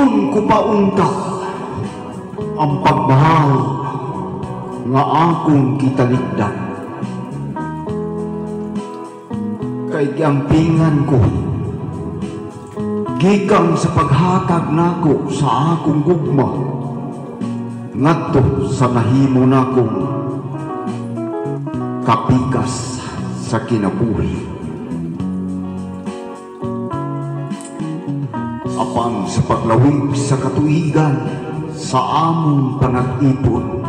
ingon ko paunta ang pagmahal nga akong kitalikdan. Kay giampingan ko gikan sa paghatag nako sa akong gugma ngadto sa nahimo nakong kapikas sa kinabuhi. Apan sa paglawig sa katuigan sa among panag-ipon,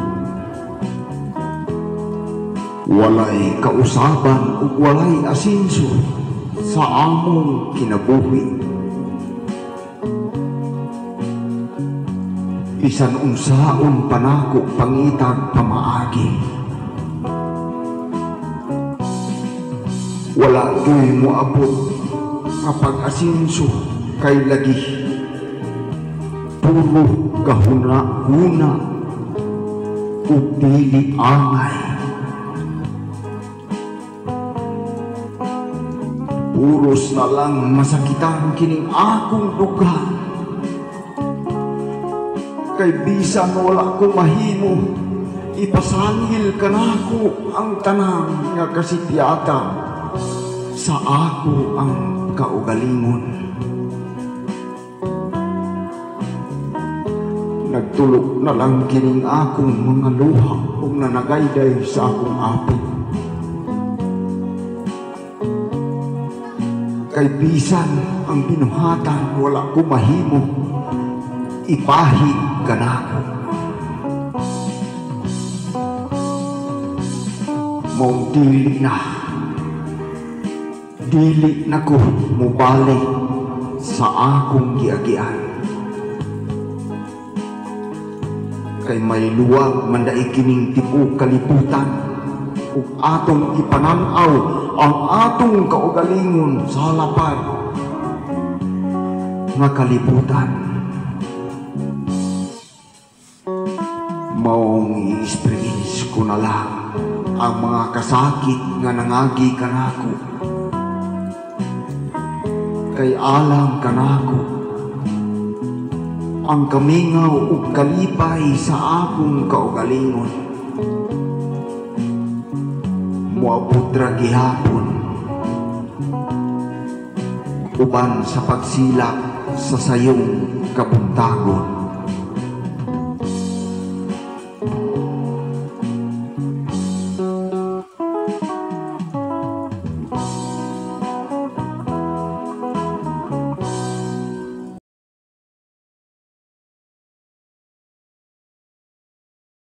walay kausaban ug walay asinso sa among kinabuhi. Bisan unsaon panako pangitag pamaagi, wala to'y moabot kapag asinso kay lagi puro gahuna-huna ug dili angay. Puros na lang masakitan kining akong duga, kay bisan wala ko mahimo ipasangil kanako ang tanang nga kasityatan sa ako ang kaugalingon. Nagtulog na lang kining akong mga luha kung nanagayday sa akong apit. Kay bisan ang binuhatan wala ko mahimo ipahig kanako. Mong dili na ko mubalik sa akong giagian. Kay may luwag manday kining tibuok kalibutan ug atong ipananaw ang atong kaugalingon sa lapad nga kalibutan. Maong i-experience ko na lang ang mga kasakit nga nangagi kanako, kay alam kanako ang kamingaw ug kalipay sa akong kaugalingon. Moabot ra gihapon uban sa pagsilak sa sayong kabuntagon.